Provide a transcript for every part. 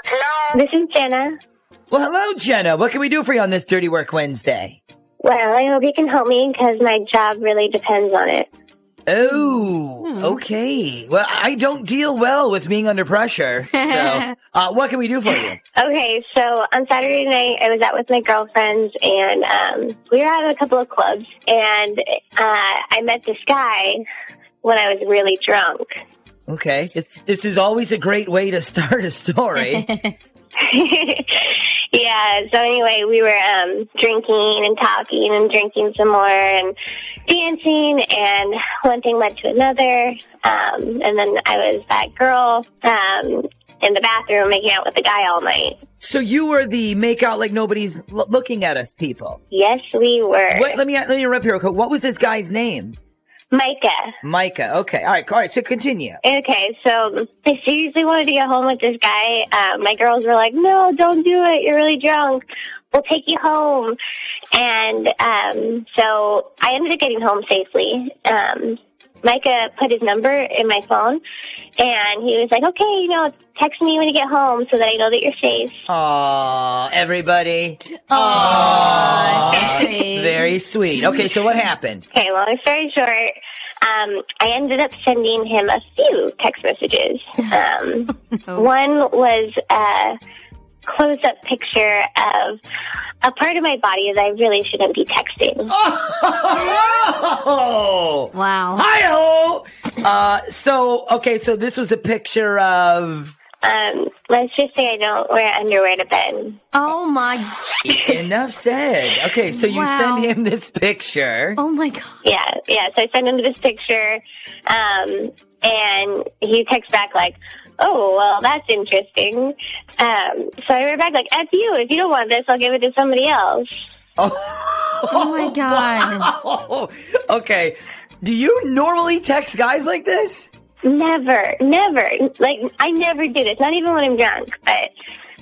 Hello? This is Jenna. Well, hello, Jenna. What can we do for you on this Dirty Work Wednesday? Well, I hope you can help me because my job really depends on it. Oh, okay. Well, I don't deal well with being under pressure. So, what can we do for you? Okay, so on Saturday night, I was out with my girlfriends, and we were at a couple of clubs, and I met this guy when I was really drunk. Okay. This is always a great way to start a story. Yeah, so anyway, we were drinking and talking and drinking some more and dancing, and one thing led to another, and then I was that girl in the bathroom making out with the guy all night. So you were the make out like nobody's looking at us people? Yes, we were. Wait, let me interrupt here. What was this guy's name? Micah. Okay. All right. So continue. Okay. So I seriously wanted to get home with this guy. My girls were like, no, don't do it. You're really drunk. We'll take you home. And, so I ended up getting home safely. Micah put his number in my phone, and he was like, okay, text me when you get home so that I know that you're safe. Aw, everybody. Aw, so sweet. Very sweet. Okay, so what happened? Okay, long story short, I ended up sending him a few text messages. One was a close-up picture of a part of my body that I really shouldn't be texting. Oh! Wow. Hi-ho! So this was a picture of... Let's just say I don't wear underwear to bed. Oh, my... Enough said. Okay, so you send him this picture. Oh, my God. Yeah, so I sent him this picture, and he texts back like, oh, well, that's interesting. So I wrote back like, F you. If you don't want this, I'll give it to somebody else. Oh my God. Okay. Do you normally text guys like this? Never. Like, I never do this. Not even when I'm drunk. But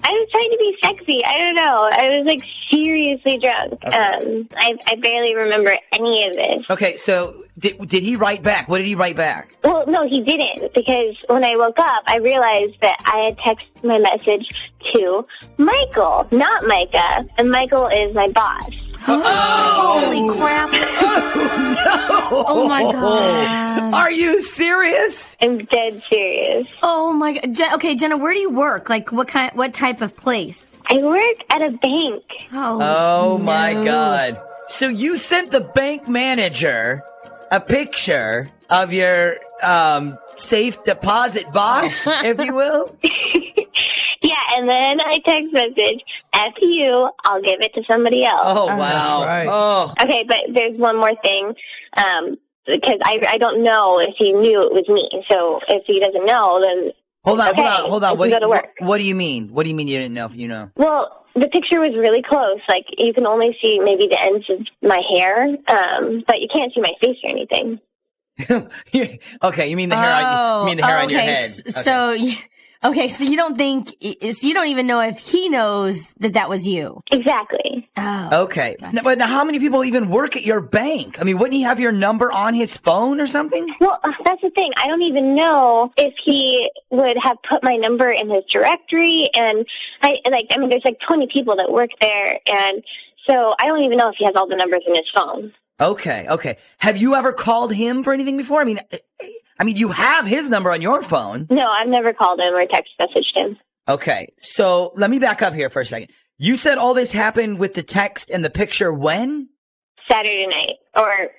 I was trying to be sexy. I don't know. I was like seriously drunk. Okay. I barely remember any of this. Okay, so did he write back? What did he write back? Well, no, he didn't, because when I woke up, I realized that I had texted my message to Michael, not Micah, and Michael is my boss. Holy crap. Oh, no. Oh, my God. Are you serious? I'm dead serious. Oh, my God. Okay, Jenna, where do you work? Like, what type of place? I work at a bank. Oh, my God. So you sent the bank manager a picture of your safe deposit box, if you will? Yeah, and then I text message, F you, I'll give it to somebody else. Oh, wow. Right. Oh. Okay, but there's one more thing, because I don't know if he knew it was me. So if he doesn't know, then Hold on. What do you mean? What do you mean you didn't know if you know? Well, the picture was really close. Like, you can only see maybe the ends of my hair, but you can't see my face or anything. Okay, you mean the hair on your head. Okay. So you don't even know if he knows that was you. Exactly. Oh. Okay. But now how many people even work at your bank? I mean, wouldn't he have your number on his phone or something? Well, that's the thing. I don't even know if he would have put my number in his directory, and there's like 20 people that work there, and so I don't even know if he has all the numbers in his phone. Okay. Have you ever called him for anything before? I mean, you have his number on your phone. No, I've never called him or text messaged him. Okay, so let me back up here for a second. You said all this happened with the text and the picture when? Saturday night, or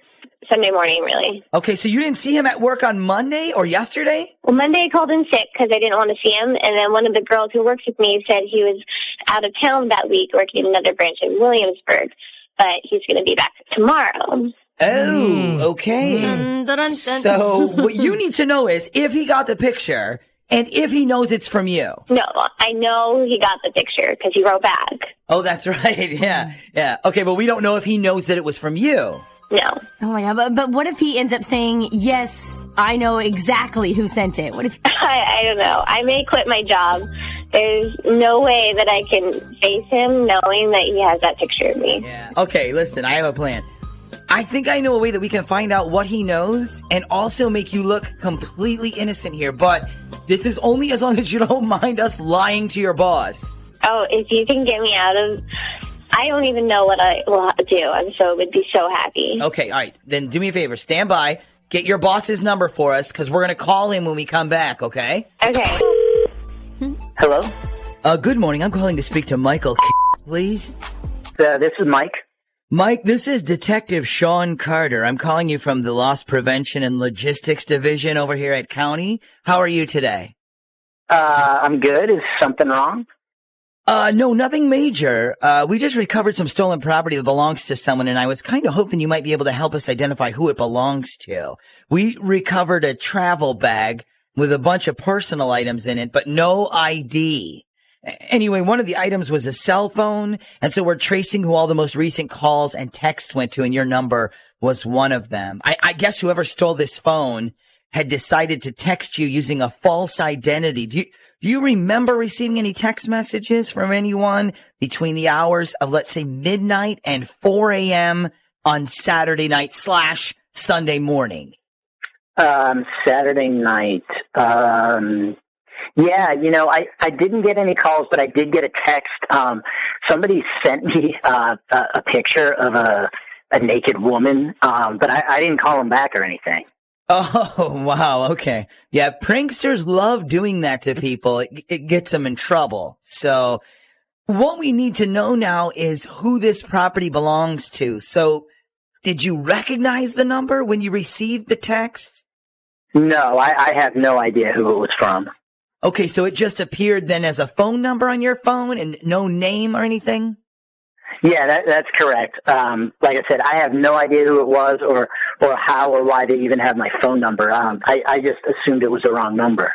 Sunday morning, really. Okay, so you didn't see him at work on Monday or yesterday? Well, Monday I called in sick because I didn't want to see him, and then one of the girls who works with me said he was out of town that week working in another branch in Williamsburg, but he's going to be back tomorrow. Oh, okay. So what you need to know is if he got the picture and if he knows it's from you. No, I know he got the picture because he wrote back. Oh, that's right. Yeah. Okay, but we don't know if he knows that it was from you. No. Oh my God. But what if he ends up saying, yes, I know exactly who sent it? What if? I don't know. I may quit my job. There's no way that I can face him knowing that he has that picture of me. Yeah. Okay, listen, I have a plan. I think I know a way that we can find out what he knows and also make you look completely innocent here. But this is only as long as you don't mind us lying to your boss. Oh, if you can get me out of... I don't even know what I will do. Would be so happy. Okay, all right. Then do me a favor. Stand by. Get your boss's number for us because we're going to call him when we come back, okay? Okay. Hello? Good morning. I'm calling to speak to Michael, please. This is Mike. Mike, this is Detective Sean Carter. I'm calling you from the Loss Prevention and Logistics Division over here at County. How are you today? I'm good. Is something wrong? No, nothing major. We just recovered some stolen property that belongs to someone, and I was kind of hoping you might be able to help us identify who it belongs to. We recovered a travel bag with a bunch of personal items in it, but no ID. Anyway, one of the items was a cell phone, and so we're tracing who all the most recent calls and texts went to, and your number was one of them. I guess whoever stole this phone had decided to text you using a false identity. Do you remember receiving any text messages from anyone between the hours of, let's say, midnight and 4 a.m. on Saturday night / Sunday morning? Saturday night. Yeah, I didn't get any calls, but I did get a text. Somebody sent me a picture of a naked woman, but I didn't call them back or anything. Oh, wow. Okay. Yeah, pranksters love doing that to people. It gets them in trouble. So what we need to know now is who this property belongs to. So did you recognize the number when you received the text? No, I have no idea who it was from. Okay, so it just appeared then as a phone number on your phone and no name or anything? Yeah, that's correct. Like I said, I have no idea who it was or how or why they even have my phone number. I just assumed it was the wrong number.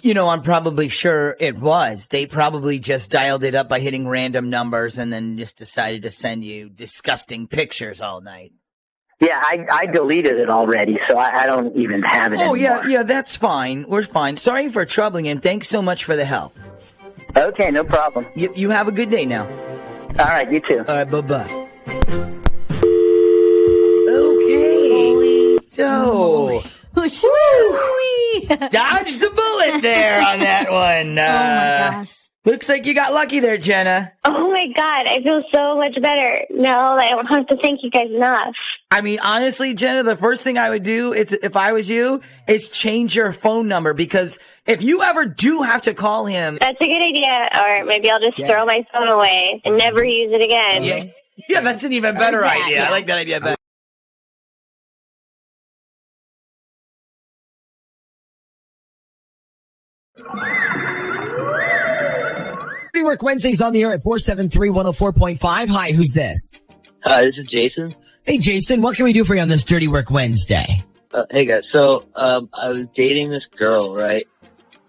I'm probably sure it was. They probably just dialed it up by hitting random numbers and then just decided to send you disgusting pictures all night. Yeah, I deleted it already, so I don't even have it anymore. Yeah, that's fine. We're fine. Sorry for troubling you, and thanks so much for the help. Okay, no problem. You have a good day now. All right, you too. All right, bye-bye. Okay, so... Dodged the bullet there on that one. Oh, my gosh. Looks like you got lucky there, Jenna. Oh, my God. I feel so much better. No, I don't have to thank you guys enough. I mean, honestly, Jenna, the first thing I would do is, if I was you, is change your phone number, because if you ever do have to call him... That's a good idea. Or maybe I'll just throw my phone away and never use it again. Yeah, that's an even better idea. Yeah. I like that idea better. Work Wednesdays on the air at 473-104.5. Hi, who's this? Hi, this is Jason. Hey, Jason, what can we do for you on this Dirty Work Wednesday? Hey guys, so I was dating this girl, right?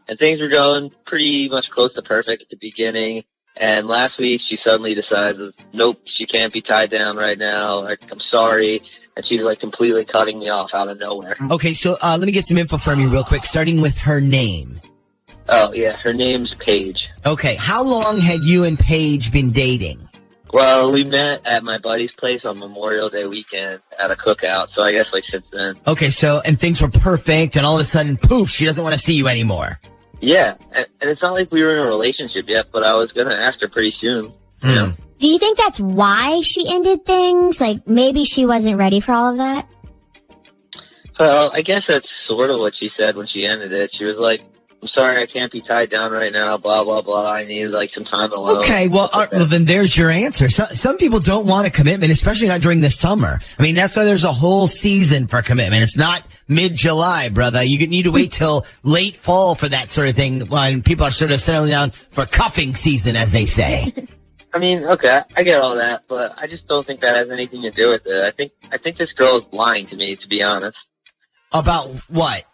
And things were going pretty much close to perfect at the beginning. And last week she suddenly decided, nope, she can't be tied down right now. I'm sorry. And she's like completely cutting me off out of nowhere. Okay, so let me get some info from you real quick, starting with her name. Oh, yeah, her name's Paige. Okay, how long had you and Paige been dating? Well, we met at my buddy's place on Memorial Day weekend at a cookout, so I guess like since then. Okay, so, and things were perfect, and all of a sudden, poof, she doesn't want to see you anymore. Yeah, and it's not like we were in a relationship yet, but I was going to ask her pretty soon. You know? Do you think that's why she ended things? Like, maybe she wasn't ready for all of that? Well, I guess that's sort of what she said when she ended it. She was like, I'm sorry, I can't be tied down right now, blah, blah, blah. I need, like, some time alone. Okay, well, then there's your answer. Some people don't want a commitment, especially not during the summer. I mean, that's why there's a whole season for commitment. It's not mid-July, brother. You need to wait till late fall for that sort of thing when people are sort of settling down for cuffing season, as they say. I mean, okay, I get all that, but I just don't think that has anything to do with it. I think this girl is lying to me, to be honest. About what?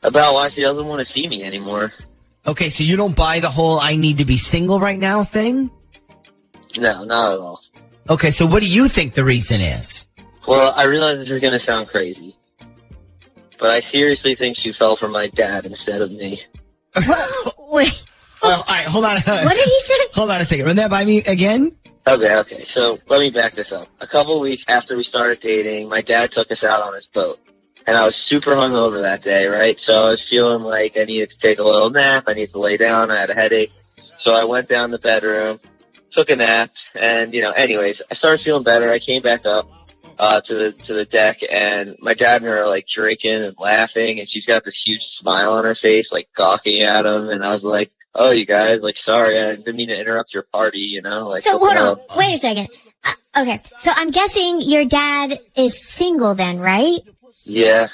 About why she doesn't want to see me anymore. Okay, so you don't buy the whole I need to be single right now thing? No, not at all. Okay, so what do you think the reason is? Well, I realize this is going to sound crazy, but I seriously think she fell for my dad instead of me. Wait. All right, hold on. What did he say? Hold on a second. Run that by me again? Okay. So let me back this up. A couple of weeks after we started dating, my dad took us out on his boat. And I was super hungover that day, right? So I was feeling like I needed to take a little nap. I needed to lay down. I had a headache. So I went down the bedroom, took a nap, and, anyways, I started feeling better. I came back up to the deck, and my dad and her are, like, drinking and laughing, and she's got this huge smile on her face, like, gawking at him. And I was like, oh, you guys, like, sorry, I didn't mean to interrupt your party, Like, so hold on. Wait a second. Okay. So I'm guessing your dad is single then, right? Yeah.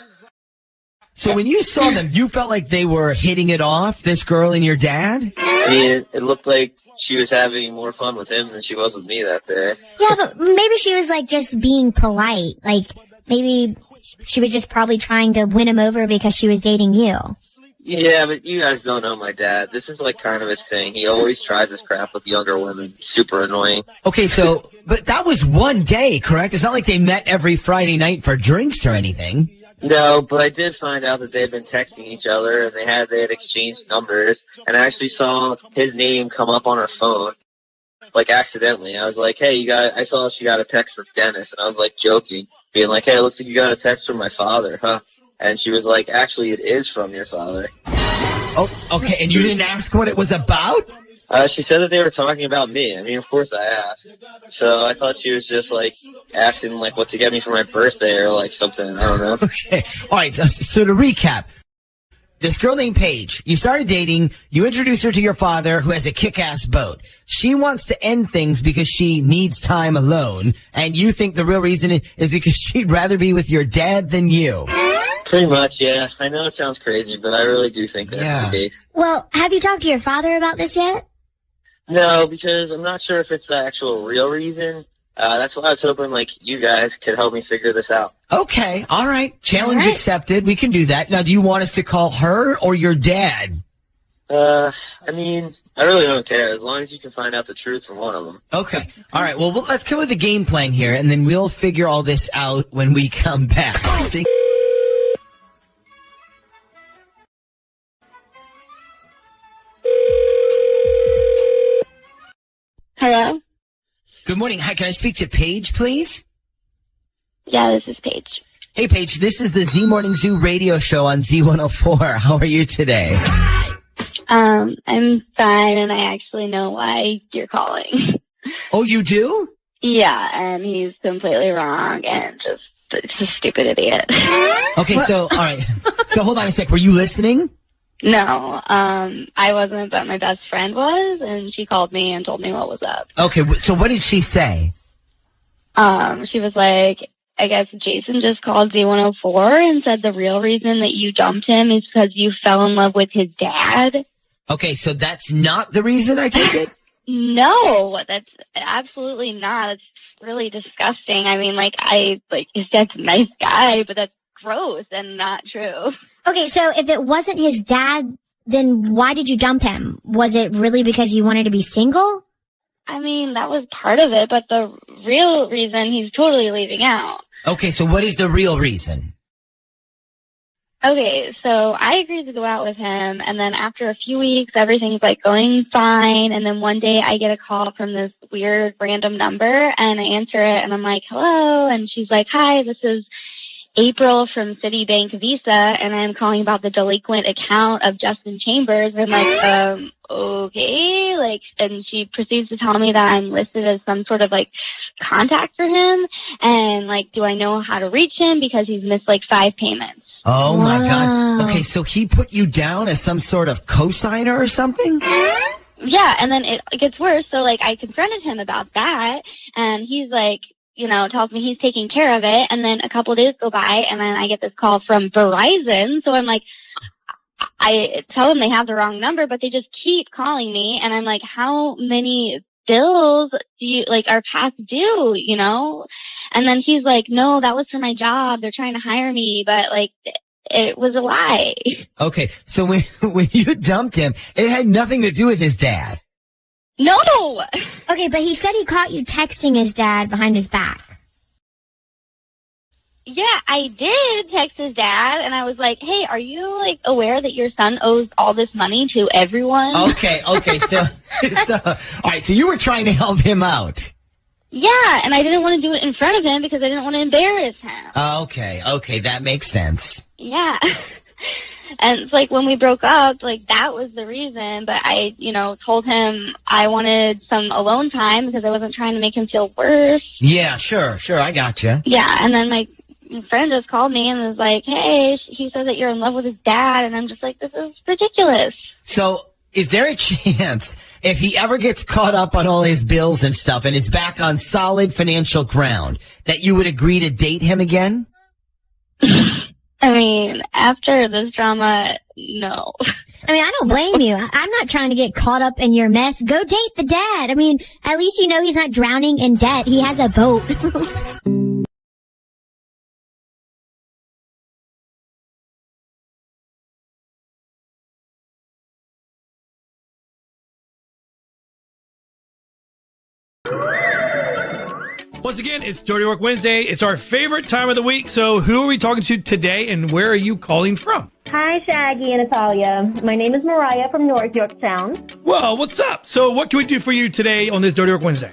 So when you saw them, you felt like they were hitting it off, this girl and your dad? I mean, it looked like she was having more fun with him than she was with me that day. Yeah, but maybe she was like just being polite. Like maybe she was just probably trying to win him over because she was dating you. Yeah, but you guys don't know my dad. This is like kind of his thing. He always tries his crap with younger women. Super annoying. Okay, but that was one day, correct? It's not like they met every Friday night for drinks or anything. No, but I did find out that they'd been texting each other and they had exchanged numbers, and I actually saw his name come up on her phone, like accidentally. I was like, hey, I saw she got a text from Dennis, and I was like joking, being like, hey, it looks like you got a text from my father, huh? And she was like, actually, it is from your father. Oh, okay, and you didn't ask what it was about? She said that they were talking about me. I mean, of course I asked. So I thought she was just, like, asking, like, what to get me for my birthday or, like, something. I don't know. Okay. All right. So to recap, this girl named Paige, you started dating, you introduced her to your father who has a kick-ass boat. She wants to end things because she needs time alone, and you think the real reason is because she'd rather be with your dad than you. Pretty much, yeah. I know it sounds crazy, but I really do think that's the case. Well, have you talked to your father about this yet? No, because I'm not sure if it's the actual real reason. That's why I was hoping, like, you guys could help me figure this out. Okay, all right. Challenge accepted. We can do that. Now, do you want us to call her or your dad? I mean, I really don't care, as long as you can find out the truth from one of them. Okay. All right, well, let's come with the game plan here, and then we'll figure all this out when we come back. Hello? Good morning. Hi, can I speak to Paige, please? Yeah, this is Paige. Hey, Paige, this is the Z Morning Zoo radio show on Z104. How are you today? I'm fine, and I actually know why you're calling. Oh, you do? Yeah, and he's completely wrong and just a stupid idiot. Okay, so, all right. So hold on a sec. Were you listening? No, I wasn't, but my best friend was, and she called me and told me what was up. Okay, so what did she say? She was like, I guess Jason just called Z104 and said the real reason that you dumped him is because you fell in love with his dad. Okay, so that's not the reason, I take it? No, that's absolutely not. It's really disgusting. I mean, his dad's a nice guy, but that's gross and not true. Okay, so if it wasn't his dad, then why did you dump him? Was it really because you wanted to be single? I mean, that was part of it, but the real reason he's totally leaving out. Okay, so what is the real reason? Okay, so I agreed to go out with him, and then after a few weeks, everything's going fine, and then one day I get a call from this weird random number, and I answer it, and I'm like, hello, and she's like, hi, this is April from Citibank Visa, and I'm calling about the delinquent account of Justin Chambers. And I'm like, okay, and she proceeds to tell me that I'm listed as some sort of contact for him, and do I know how to reach him because he's missed 5 payments. Oh my God. Okay, so he put you down as some sort of cosigner or something? Yeah, and then it gets worse. So I confronted him about that, and he's tells me he's taking care of it, and then a couple of days go by, and then I get this call from Verizon, so I'm I tell them they have the wrong number, but they just keep calling me, and I'm like, how many bills do you, are past due, And then he's like, no, that was for my job, they're trying to hire me, but, it was a lie. Okay, so when you dumped him, it had nothing to do with his dad. No! Okay, but he said he caught you texting his dad behind his back. Yeah, I did text his dad, and I was like, hey, are you, aware that your son owes all this money to everyone? Okay, so, all right, so you were trying to help him out. Yeah, and I didn't want to do it in front of him because I didn't want to embarrass him. Okay, that makes sense. Yeah. And it's like when we broke up, like that was the reason, but I, told him I wanted some alone time because I wasn't trying to make him feel worse. Yeah, sure, I gotcha. Yeah, and then my friend just called me and was like, hey, he said that you're in love with his dad, and I'm just like, this is ridiculous. So, is there a chance, if he ever gets caught up on all his bills and stuff and is back on solid financial ground, that you would agree to date him again? I mean, after this drama, no. I mean, I don't blame you. I'm not trying to get caught up in your mess. Go date the dad. I mean, at least you know he's not drowning in debt. He has a boat. Once again, it's Dirty Work Wednesday. It's our favorite time of the week. So who are we talking to today, and where are you calling from? Hi, Shaggy and Natalia. My name is Mariah from North Yorktown. Well, what's up? So what can we do for you today on this Dirty Work Wednesday?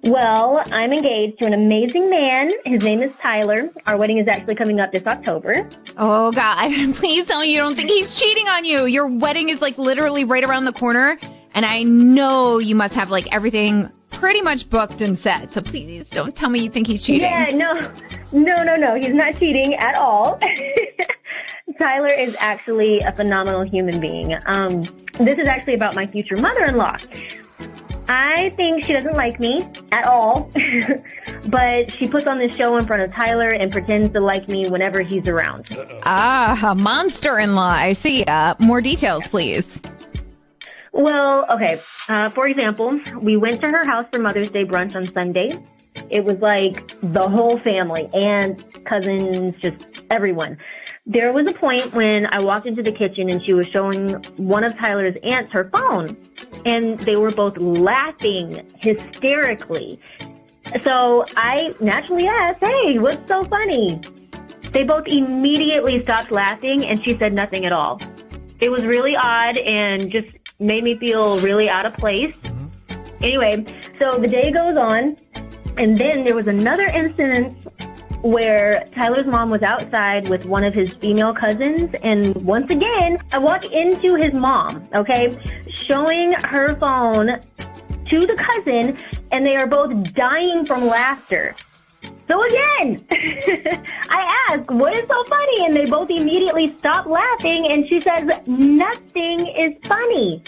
Well, I'm engaged to an amazing man. His name is Tyler. Our wedding is actually coming up this October. Oh, God. Please tell me you don't think he's cheating on you. Your wedding is like literally right around the corner. And I know you must have like everything pretty much booked and set. So please don't tell me you think he's cheating. Yeah, no. He's not cheating at all. Tyler is actually a phenomenal human being. This is actually about my future mother-in-law. I think she doesn't like me at all, but she puts on this show in front of Tyler and pretends to like me whenever he's around. A monster-in-law. I see. More details, please. Well, okay. For example, we went to her house for Mother's Day brunch on Sunday. It was like the whole family, aunts, cousins, just everyone. There was a point when I walked into the kitchen and she was showing one of Tyler's aunts her phone, and they were both laughing hysterically. So I naturally asked, hey, what's so funny? They both immediately stopped laughing, and she said nothing at all. It was really odd and just made me feel really out of place. Anyway, so the day goes on, and then there was another incident where Tyler's mom was outside with one of his female cousins, and once again, I walk into his mom, okay, showing her phone to the cousin, and they are both dying from laughter. So again, I ask, what is so funny? And they both immediately stop laughing, and she says, nothing is funny.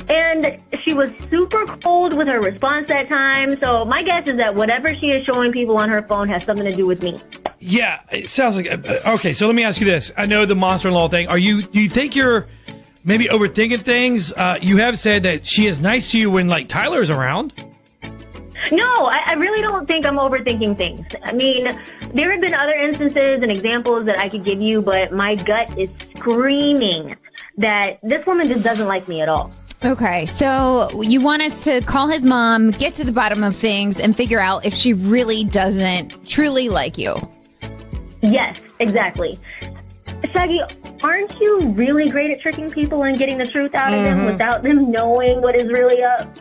And she was super cold with her response that time. So my guess is that whatever she is showing people on her phone has something to do with me. Yeah, it sounds like... Okay, so let me ask you this. I know the monster-in-law thing. Do you think you're maybe overthinking things? You have said that she is nice to you when, like, Tyler's around. No, I really don't think I'm overthinking things. I mean, there have been other instances and examples that I could give you, but my gut is screaming that this woman just doesn't like me at all. Okay, so you want us to call his mom, get to the bottom of things, and figure out if she really doesn't truly like you. Yes, exactly. Shaggy, aren't you really great at tricking people and getting the truth out of them without them knowing what is really up?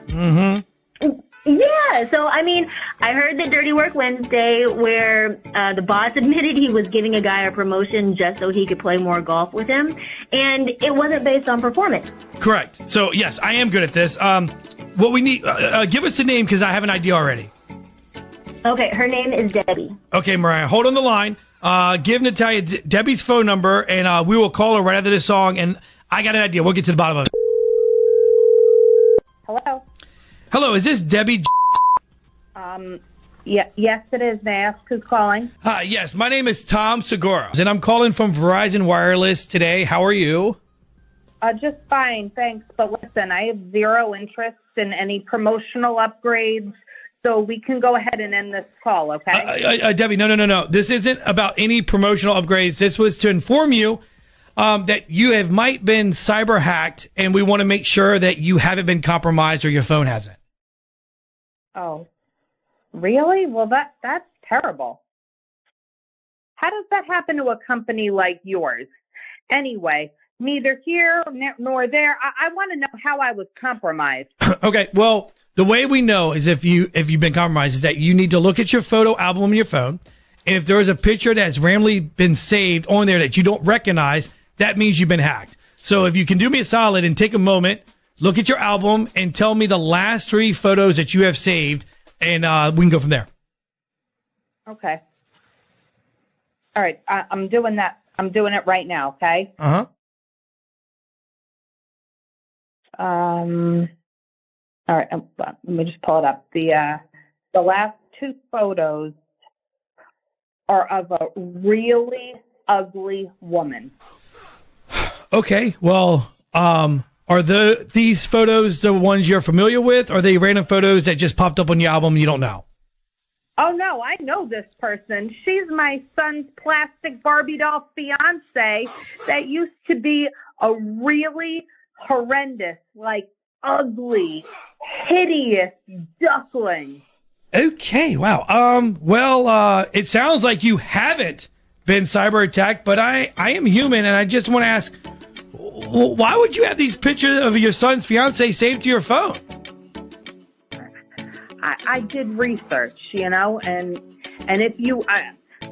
Yeah, so, I mean, I heard the Dirty Work Wednesday where the boss admitted he was giving a guy a promotion just so he could play more golf with him, and it wasn't based on performance. Correct. So, yes, I am good at this. What we need, give us the name because I have an idea already. Okay, her name is Debbie. Okay, Mariah, hold on the line. Give Natalia Debbie's phone number, and we will call her right after this song, and I got an idea. We'll get to the bottom of it. Hello? Hello, is this Debbie? Yes, it is. May I ask who's calling? Hi, yes, my name is Tom Segura, and I'm calling from Verizon Wireless today. How are you? Just fine, thanks. But listen, I have zero interest in any promotional upgrades, so we can go ahead and end this call, okay? Debbie, no. This isn't about any promotional upgrades. This was to inform you that you might been cyber hacked, and we want to make sure that you haven't been compromised or your phone hasn't. Oh, really? Well, that's terrible. How does that happen to a company like yours? Anyway, neither here nor there. I want to know how I was compromised. Okay, well, the way we know is if you've been compromised is that you need to look at your photo album on your phone. And if there is a picture that's randomly been saved on there that you don't recognize, that means you've been hacked. So if you can do me a solid and take a moment, look at your album and tell me the last 3 photos that you have saved, and we can go from there. Okay. All right. I'm doing that. I'm doing it right now. Okay. Uh-huh. All right. Let me just pull it up. The last 2 photos are of a really ugly woman. Okay. Well, are these photos the ones you're familiar with? Or are they random photos that just popped up on your album you don't know? Oh, no, I know this person. She's my son's plastic Barbie doll fiance that used to be a really horrendous, like ugly, hideous duckling. Okay, wow. Well, it sounds like you haven't been cyber attacked, but I am human, and I just want to ask, why would you have these pictures of your son's fiance saved to your phone? I did research, and if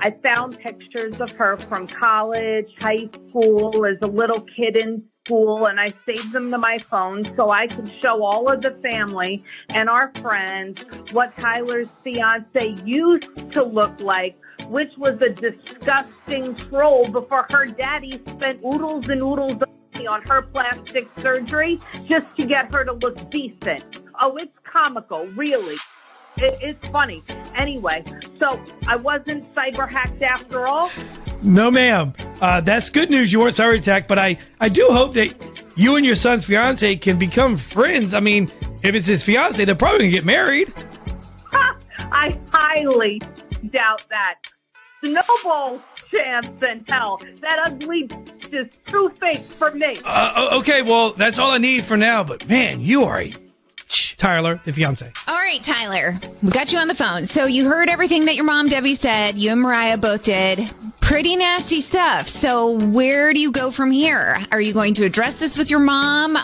I found pictures of her from college, high school, as a little kid in school, and I saved them to my phone so I could show all of the family and our friends what Tyler's fiance used to look like, which was a disgusting troll before her daddy spent oodles and oodles of money on her plastic surgery just to get her to look decent. Oh, it's comical, really. It's funny. Anyway, so I wasn't cyber hacked after all? No, ma'am. That's good news. You weren't cyber attacked, but I do hope that you and your son's fiance can become friends. I mean, if it's his fiance, they're probably going to get married. I highly doubt that. Snowball chance in hell. That ugly is too fake for me. Okay, well, that's all I need for now, but man, you are a Tyler, the fiance. All right, Tyler, we got you on the phone. So you heard everything that your mom, Debbie, said. You and Mariah both did. Pretty nasty stuff. So where do you go from here? Are you going to address this with your mom?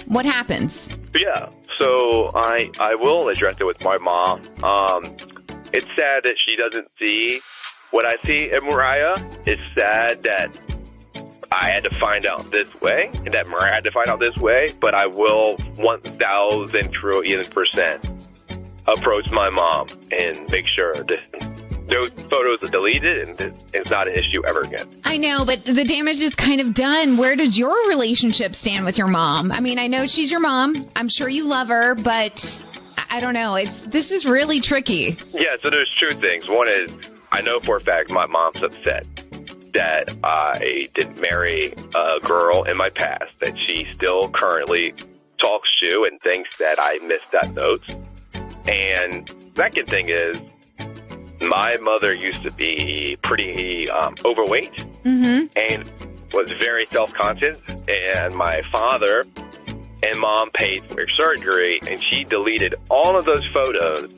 What happens? Yeah, so I will address it with my mom. It's sad that she doesn't see what I see in Mariah. It's sad that I had to find out this way, and that Mariah had to find out this way, but I will 1,000 trillion % approach my mom and make sure that those photos are deleted and it's not an issue ever again. I know, but the damage is kind of done. Where does your relationship stand with your mom? I mean, I know she's your mom. I'm sure you love her, but I don't know. This is really tricky. Yeah, so there's 2 things. One is, I know for a fact my mom's upset that I didn't marry a girl in my past that she still currently talks to and thinks that I missed that note. And second thing is, my mother used to be pretty overweight and was very self-conscious, and my father and mom paid for her surgery, and she deleted all of those photos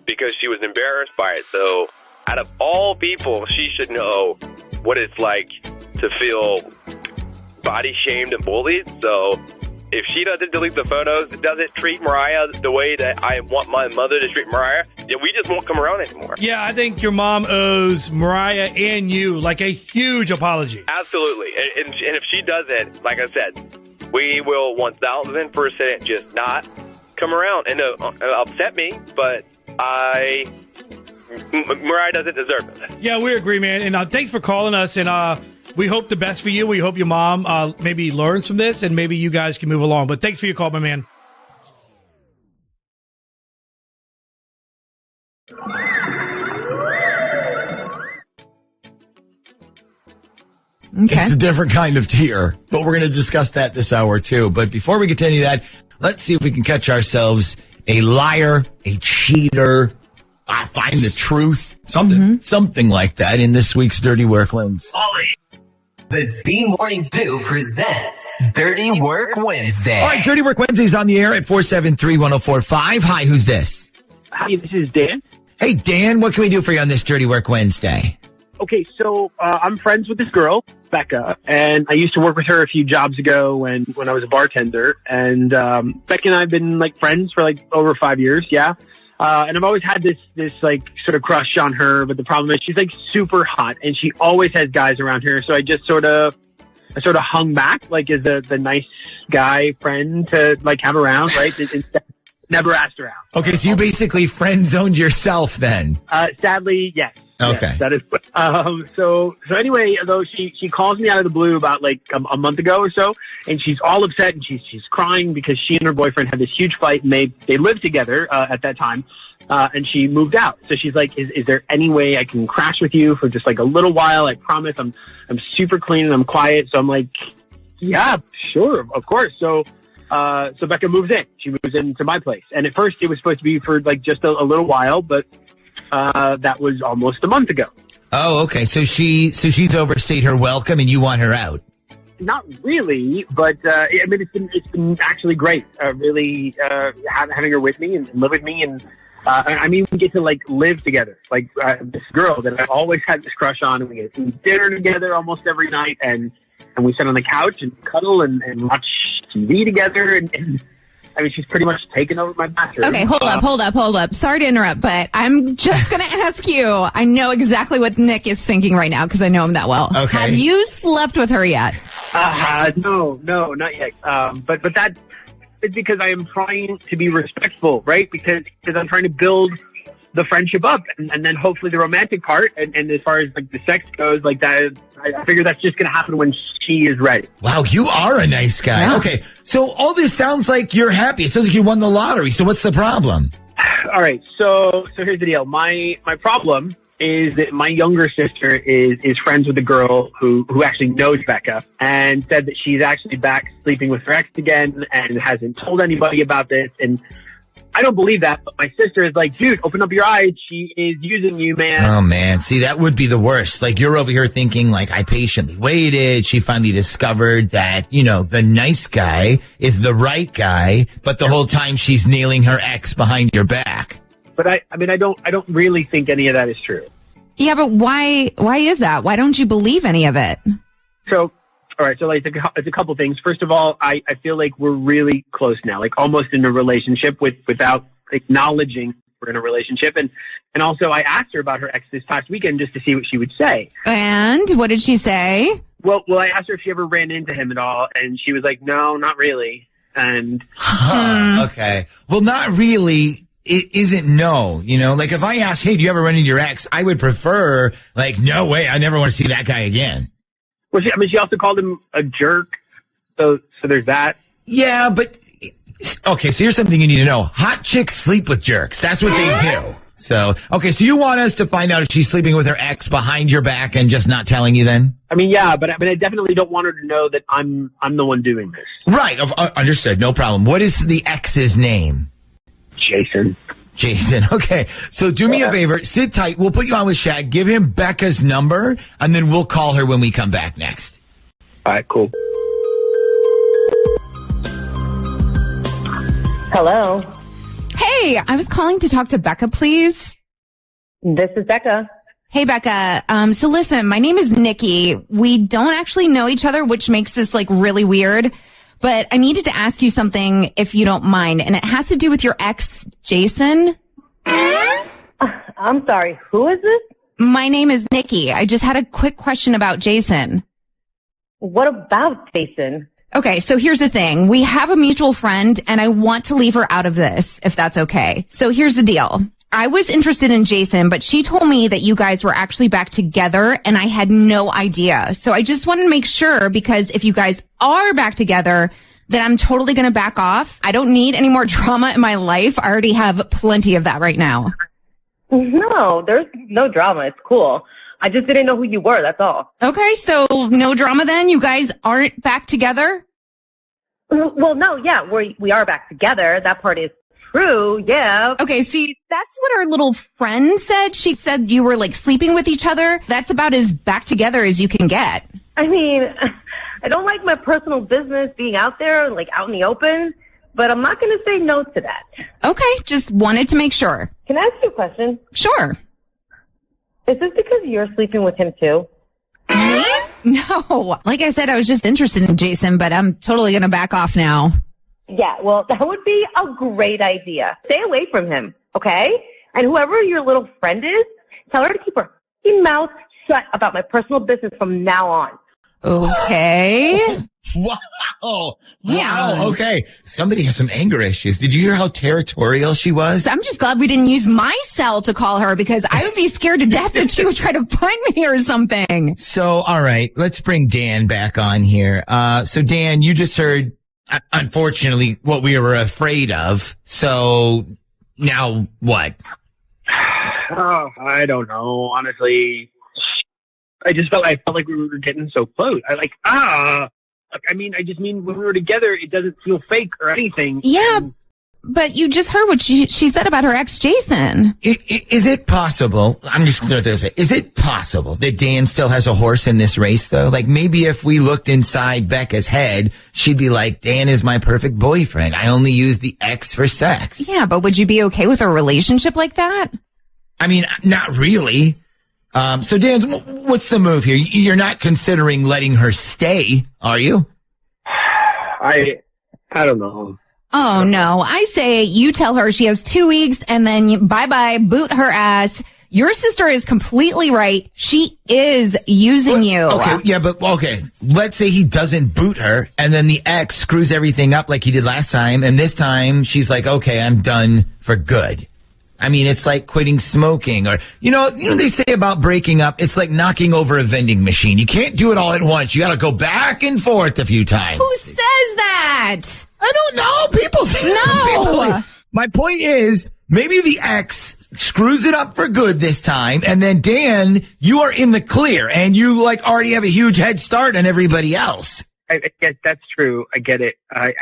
because she was embarrassed by it. So out of all people, she should know what it's like to feel body shamed and bullied. So if she doesn't delete the photos, doesn't treat Mariah the way that I want my mother to treat Mariah, then we just won't come around anymore. Yeah, I think your mom owes Mariah and you like a huge apology. Absolutely. And if she doesn't, like I said, we will 1,000% just not come around and upset me, but Mariah doesn't deserve it. Yeah, we agree, man. And thanks for calling us. And we hope the best for you. We hope your mom maybe learns from this and maybe you guys can move along. But thanks for your call, my man. Okay. It's a different kind of tier, but we're going to discuss that this hour too. But before we continue that, let's see if we can catch ourselves a liar, a cheater, find the truth, something like that in this week's Dirty Work Wins. The Z Mornings Do presents Dirty Work Wednesday. All right, Dirty Work Wednesday's on the air at 473-1045. Hi, who's this? Hi, this is Dan. Hey, Dan, what can we do for you on this Dirty Work Wednesday? Okay, so I'm friends with this girl, Becca, and I used to work with her a few jobs ago when I was a bartender. And Becca and I have been like friends for like over 5 years, yeah. And I've always had this like sort of crush on her, but the problem is she's like super hot, and she always has guys around her. So I sort of hung back, like as the nice guy friend to like have around, right? Instead, never asked her out. Okay, so you basically friend zoned yourself then. Sadly, yes. Okay. Yes, that is. So anyway, though she calls me out of the blue about like a month ago or so, and she's all upset and she's crying because she and her boyfriend had this huge fight, and they lived together at that time, and she moved out. So she's like, is there any way I can crash with you for just like a little while? I promise. I'm super clean and I'm quiet. So I'm like, yeah, sure, of course. So Becca moves in. She moves into my place, and at first it was supposed to be for like just a little while, but that was almost a month ago. Oh, okay. So she's overstayed her welcome, and you want her out. Not really, but I mean, it's been actually great. Really having her with me and live with me, and I mean, we get to like live together. Like this girl that I've always had this crush on, and we get to eat dinner together almost every night, and we sit on the couch and cuddle and watch TV together, and I mean, she's pretty much taken over my bathroom. Okay, hold up. Sorry to interrupt, but I'm just going to ask you. I know exactly what Nick is thinking right now because I know him that well. Okay. Have you slept with her yet? No, not yet. But that is because I am trying to be respectful, right? Because I'm trying to build the friendship up, and then hopefully the romantic part, and as far as like the sex goes, like that, I figure that's just going to happen when she is ready. Wow, you are a nice guy. Yeah. Okay, so all this sounds like you're happy. It sounds like you won the lottery. So what's the problem? All right, so here's the deal. My problem is that my younger sister is friends with a girl who actually knows Becca, and said that she's actually back sleeping with her ex again and hasn't told anybody about this. And I don't believe that, but my sister is like, dude, open up your eyes. She is using you, man. Oh, man. See, that would be the worst. Like, you're over here thinking, like, I patiently waited. She finally discovered that, you know, the nice guy is the right guy, but the whole time she's nailing her ex behind your back. But I don't really think any of that is true. Yeah, but why is that? Why don't you believe any of it? So, all right, so like it's a couple things. First of all, I feel like we're really close now, like almost in a relationship without acknowledging we're in a relationship. And also I asked her about her ex this past weekend just to see what she would say. And what did she say? Well, I asked her if she ever ran into him at all, and she was like, no, not really. And okay. Well, not really. It isn't no, you know, like if I asked, hey, do you ever run into your ex? I would prefer like, no way. I never want to see that guy again. Well, she also called him a jerk. So there's that. Yeah, but okay. So here's something you need to know. Hot chicks sleep with jerks. That's what they do. So, okay. So you want us to find out if she's sleeping with her ex behind your back and just not telling you then? I mean, yeah, but I definitely don't want her to know that I'm the one doing this. Right. Understood. No problem. What is the ex's name? Jason. Okay. So do me a favor. Sit tight. We'll put you on with Shag. Give him Becca's number, and then we'll call her when we come back next. All right, cool. Hello. Hey, I was calling to talk to Becca, please. This is Becca. Hey, Becca. So listen, my name is Nikki. We don't actually know each other, which makes this like really weird. But I needed to ask you something, if you don't mind, and it has to do with your ex, Jason. I'm sorry, who is this? My name is Nikki. I just had a quick question about Jason. What about Jason? Okay, so here's the thing. We have a mutual friend, and I want to leave her out of this, if that's okay. So here's the deal. I was interested in Jason, but she told me that you guys were actually back together, and I had no idea. So I just wanted to make sure, because if you guys are back together, then I'm totally going to back off. I don't need any more drama in my life. I already have plenty of that right now. No, there's no drama. It's cool. I just didn't know who you were. That's all. Okay, so no drama then? You guys aren't back together? Well, no, yeah, we are back together. That part is true, yeah. Okay, see, that's what our little friend said. She said you were, like, sleeping with each other. That's about as back together as you can get. I mean, I don't like my personal business being out there, like, out in the open, but I'm not going to say no to that. Okay, just wanted to make sure. Can I ask you a question? Sure. Is this because you're sleeping with him too? Me? No. Like I said, I was just interested in Jason, but I'm totally going to back off now. Yeah, well, that would be a great idea. Stay away from him, okay? And whoever your little friend is, tell her to keep her mouth shut about my personal business from now on. Okay. Wow. Wow. Okay. Somebody has some anger issues. Did you hear how territorial she was? I'm just glad we didn't use my cell to call her because I would be scared to death that she would try to find me or something. So, all right, let's bring Dan back on here. So Dan, you just heard, unfortunately, what we were afraid of. So now what? Oh, I don't know. Honestly, I felt like we were getting so close. I just mean when we were together, it doesn't feel fake or anything. Yeah, but you just heard what she said about her ex, Jason. Is it possible? I'm just going to say, is it possible that Dan still has a horse in this race, though? Like maybe if we looked inside Becca's head, she'd be like, Dan is my perfect boyfriend. I only use the X for sex. Yeah, but would you be okay with a relationship like that? I mean, not really. So Dan, what's the move here? You're not considering letting her stay, are you? I don't know. Oh no, I say you tell her she has 2 weeks and then bye-bye, boot her ass. Your sister is completely right. She is using you. Okay, yeah, but okay. Let's say he doesn't boot her and then the ex screws everything up like he did last time. And this time she's like, okay, I'm done for good. I mean, it's like quitting smoking or, you know, they say about breaking up, it's like knocking over a vending machine. You can't do it all at once. You got to go back and forth a few times. Who says that? I don't know. People think. No. My point is, maybe the ex screws it up for good this time. And then Dan, you are in the clear and you like already have a huge head start on everybody else. I guess that's true. I get it. I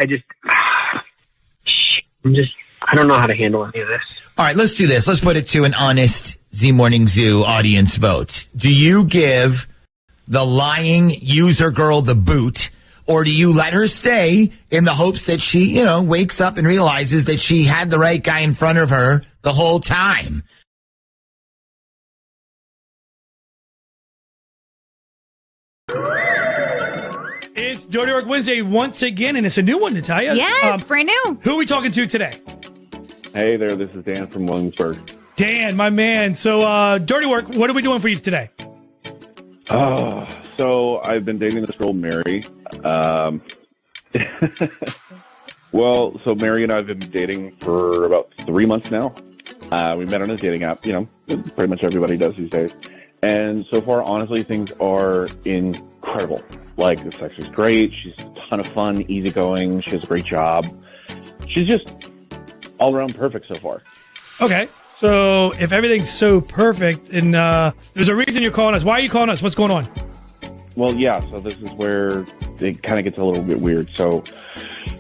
don't know how to handle any of this. All right, let's do this. Let's put it to an honest Z Morning Zoo audience vote. Do you give the lying user girl the boot, or do you let her stay in the hopes that she, wakes up and realizes that she had the right guy in front of her the whole time? It's Dirty Work Wednesday once again, and it's a new one, Natalia. Yes, brand new. Who are we talking to today? Hey there, this is Dan from Williamsburg. Dan, my man. So, Dirty Work, what are we doing for you today? So I've been dating this girl, Mary. Well, so Mary and I have been dating for about 3 months now. We met on a dating app, pretty much everybody does these days. And so far, honestly, things are incredible. Like, the sex is great. She's a ton of fun, easygoing. She has a great job. She's just all around perfect so far. Okay. So if everything's so perfect and there's a reason you're calling us. Why are you calling us? What's going on? Well, yeah, so this is where it kind of gets a little bit weird. So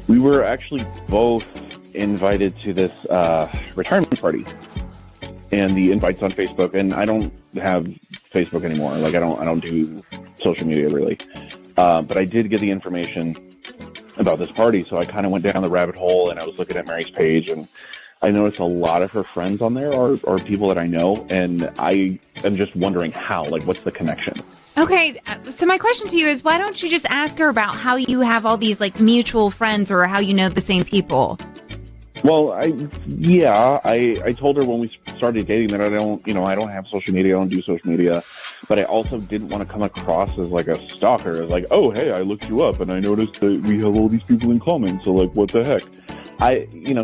we were actually both invited to this retirement party. And the invite's on Facebook, and I don't have Facebook anymore. Like, I don't do social media really. But I did get the information about this party, so I kind of went down the rabbit hole, and I was looking at Mary's page, and I noticed a lot of her friends on there are people that I know, and I am just wondering how, like, what's the connection? Okay, so my question to you is, why don't you just ask her about how you have all these, like, mutual friends or how you know the same people? Well, I told her when we started dating that I don't have social media, I don't do social media, but I also didn't want to come across as like a stalker, as like, oh, hey, I looked you up and I noticed that we have all these people in common, so like, what the heck?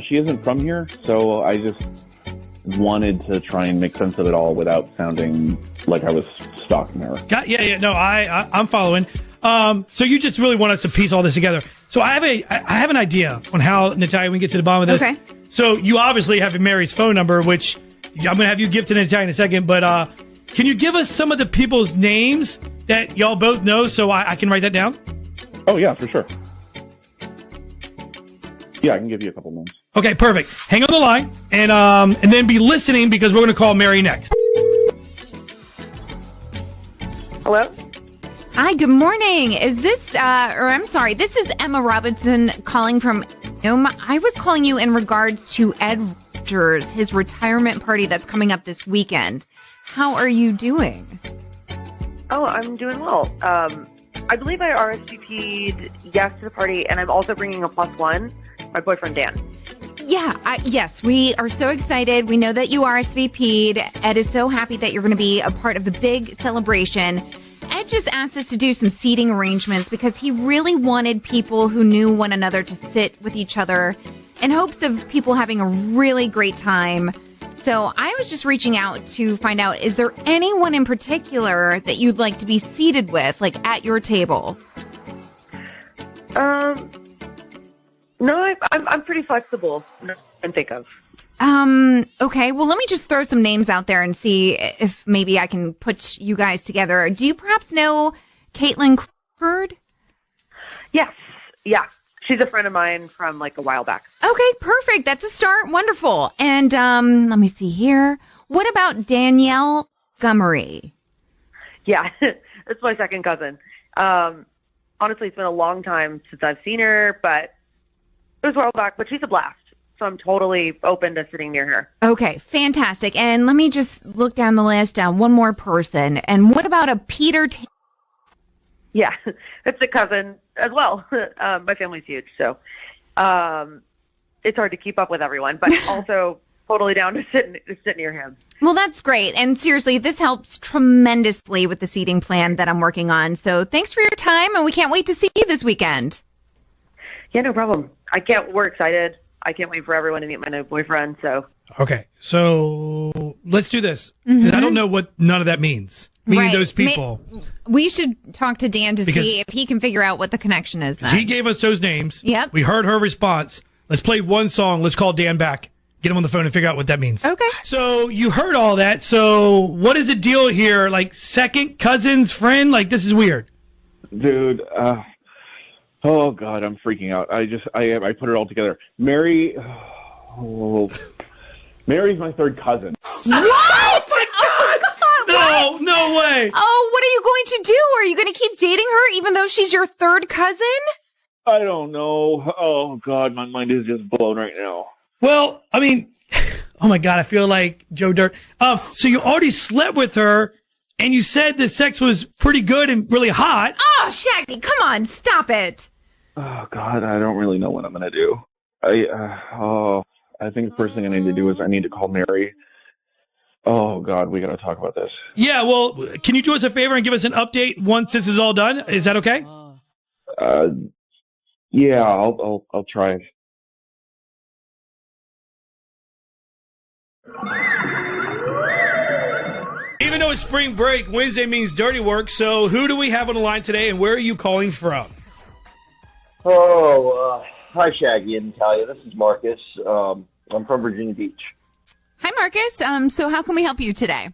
She isn't from here, so I just wanted to try and make sense of it all without sounding like I was stalking her. No, I'm following. So you just really want us to piece all this together. So I have an idea on how, Natalia, we can get to the bottom of this. Okay. So you obviously have Mary's phone number, which I'm going to have you give to Natalia in a second. But can you give us some of the people's names that y'all both know so I can write that down? Oh, yeah, for sure. Yeah, I can give you a couple names. Okay, perfect. Hang on the line and then be listening because we're going to call Mary next. Hello? Hi, good morning. Is this, this is Emma Robinson calling from, I was calling you in regards to Ed Rogers, his retirement party that's coming up this weekend. How are you doing? Oh, I'm doing well. I believe I RSVP'd yes to the party, and I'm also bringing a +1, my boyfriend Dan. Yeah, yes, we are so excited. We know that you RSVP'd. Ed is so happy that you're going to be a part of the big celebration. Ed just asked us to do some seating arrangements because he really wanted people who knew one another to sit with each other in hopes of people having a really great time. So I was just reaching out to find out, is there anyone in particular that you'd like to be seated with, like at your table? No, I'm pretty flexible. I can think of. Okay, well, let me just throw some names out there and see if maybe I can put you guys together. Do you perhaps know Caitlin Crawford? Yes, yeah. She's a friend of mine from like a while back. Okay, perfect. That's a start. Wonderful. And let me see here. What about Danielle Montgomery? Yeah, it's my second cousin. Honestly, it's been a long time since I've seen her, but it was a while back. But she's a blast, so I'm totally open to sitting near her. Okay, fantastic. And let me just look down the list. One more person. And what about a Peter? Yeah, it's a cousin as well. My family's huge, so it's hard to keep up with everyone, but also totally down to sit near him. Well, that's great. And seriously, this helps tremendously with the seating plan that I'm working on. So thanks for your time, and we can't wait to see you this weekend. Yeah, no problem. We're excited. I can't wait for everyone to meet my new boyfriend, so. Okay, so let's do this, because I don't know what none of that means. Meaning those people. We should talk to Dan to see if he can figure out what the connection is then. He gave us those names. Yep. We heard her response. Let's play one song. Let's call Dan back. Get him on the phone and figure out what that means. Okay. So you heard all that. So what is the deal here? Like second cousin's friend? Like this is weird. Dude, oh God, I'm freaking out. I put it all together. Mary's my third cousin. What? Oh, no way. Oh, what are you going to do? Are you going to keep dating her even though she's your third cousin? I don't know. Oh God, my mind is just blown right now. Well, I mean, oh my God, I feel like Joe Dirt. So you already slept with her, and you said the sex was pretty good and really hot. Oh, Shaggy, come on, stop it. Oh God, I don't really know what I'm gonna do. I think the first thing I need to do is I need to call Mary. Oh God, we gotta talk about this. Yeah, well, can you do us a favor and give us an update once this is all done? Is that okay? Yeah, I'll try. Even though it's spring break, Wednesday means dirty work. So who do we have on the line today, and where are you calling from? Hi, Shaggy and Natalia. This is Marcus. I'm from Virginia Beach. Hi, Marcus. So how can we help you today?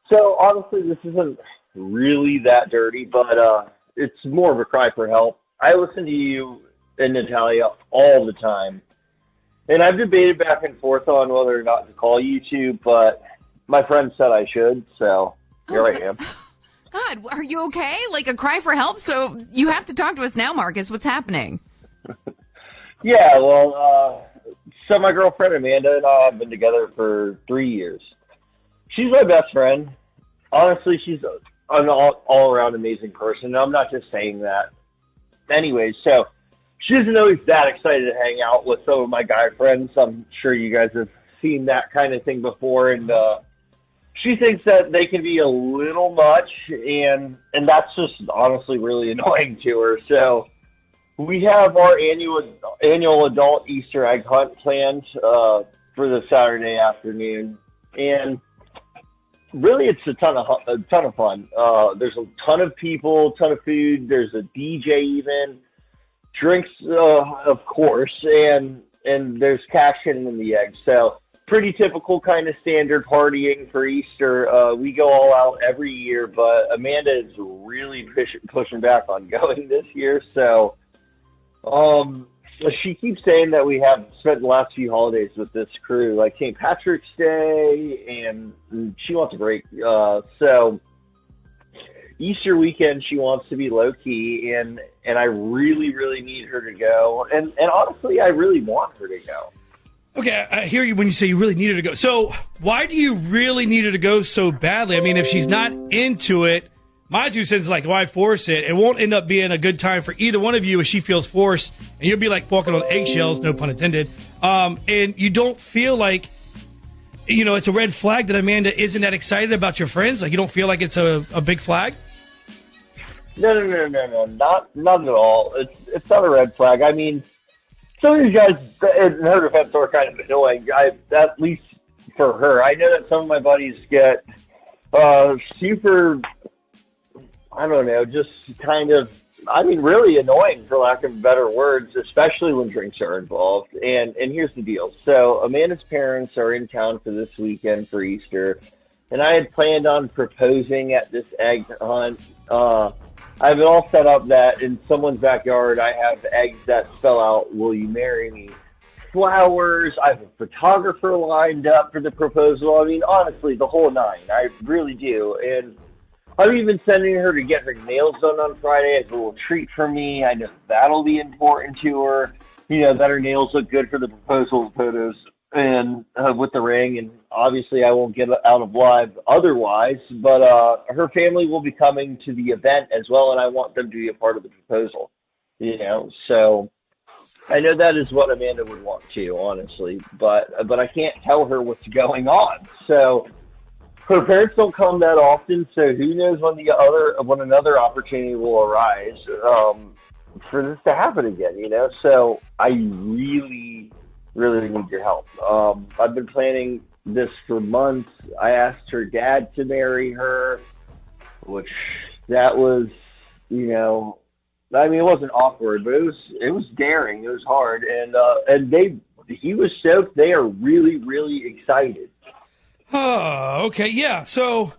So, honestly, this isn't really that dirty, but it's more of a cry for help. I listen to you and Natalia all the time, and I've debated back and forth on whether or not to call you two, but my friend said I should, so here I am. God, are you okay? Like a cry for help? So you have to talk to us now, Marcus. What's happening? Yeah, well, so my girlfriend Amanda and I have been together for 3 years. She's my best friend. Honestly, she's an all-around amazing person. And I'm not just saying that. Anyways, so she isn't always that excited to hang out with some of my guy friends. I'm sure you guys have seen that kind of thing before. And she thinks that they can be a little much. And that's just honestly really annoying to her. So we have our annual adult Easter egg hunt planned for the Saturday afternoon. And really, it's a ton of fun. There's a ton of people, ton of food. There's a DJ even, drinks, of course, and there's cash hidden in the eggs. So pretty typical kind of standard partying for Easter. We go all out every year, but Amanda is really pushing back on going this year. So she keeps saying that we have spent the last few holidays with this crew, like St. Patrick's Day, and she wants a break. So Easter weekend, she wants to be low key, and I really, really need her to go. And honestly, I really want her to go. Okay, I hear you when you say you really needed to go. So why do you really need her to go so badly? I mean, if she's not into it, my 2 cents is like, why force it? It won't end up being a good time for either one of you if she feels forced, and you'll be like walking on eggshells, no pun intended. And you don't feel like, it's a red flag that Amanda isn't that excited about your friends. Like, you don't feel like it's a big flag? No, not at all. It's not a red flag. I mean, some of you guys, in her defense, are kind of annoying. At least for her, I know that some of my buddies get super, I don't know, just kind of, really annoying, for lack of better words, especially when drinks are involved. And here's the deal. So Amanda's parents are in town for this weekend for Easter, and I had planned on proposing at this egg hunt. I have it all set up that in someone's backyard I have eggs that spell out, "Will you marry me?" Flowers. I have a photographer lined up for the proposal. I mean, honestly, the whole nine. I really do. And I'm even sending her to get her nails done on Friday as a little treat for me. I know that'll be important to her. That her nails look good for the proposal photos and with the ring. And obviously I won't get out of live otherwise, but her family will be coming to the event as well, and I want them to be a part of the proposal. So I know that is what Amanda would want too, honestly, but I can't tell her what's going on. So her parents don't come that often, so who knows when another opportunity will arise for this to happen again, So I really, really need your help. I've been planning this for months. I asked her dad to marry her, which that was, it wasn't awkward, but it was daring. It was hard, and he was stoked. They are really, really excited. Oh, okay, yeah. So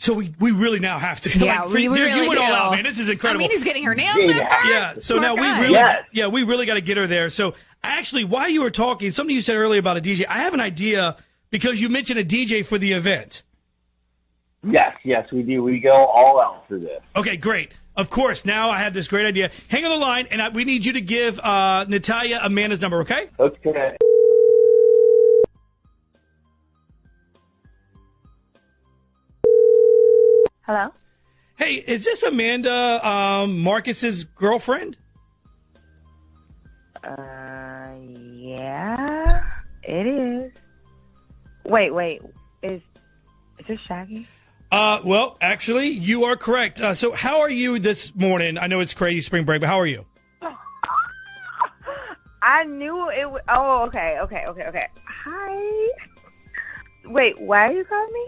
we really now have to. Yeah, we really you went do. all out, man. This is incredible. I mean, he's getting her nails done first. Yeah. So now we really got to get her there. So actually, while you were talking, something you said earlier about a DJ, I have an idea because you mentioned a DJ for the event. Yes, we do. We go all out for this. Okay, great. Of course. Now I have this great idea. Hang on the line, and we need you to give Natalia Amanda's number. Okay? Okay. Hello? Hey, is this Amanda Marcus's girlfriend? Yeah, it is. Wait. Is this Shaggy? Well, actually, you are correct. So how are you this morning? I know it's crazy spring break, but how are you? I knew it would. Oh, okay. Hi. Wait, why are you calling me?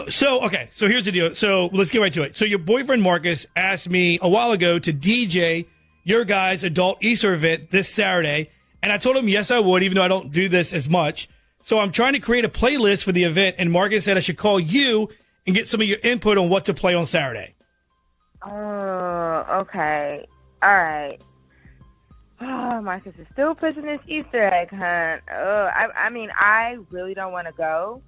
So here's the deal. So let's get right to it. So your boyfriend Marcus asked me a while ago to DJ your guys' adult Easter event this Saturday, and I told him yes I would, even though I don't do this as much. So I'm trying to create a playlist for the event, and Marcus said I should call you and get some of your input on what to play on Saturday. Oh, okay. All right. Oh, Marcus is still pushing this Easter egg hunt. I mean, I really don't want to go.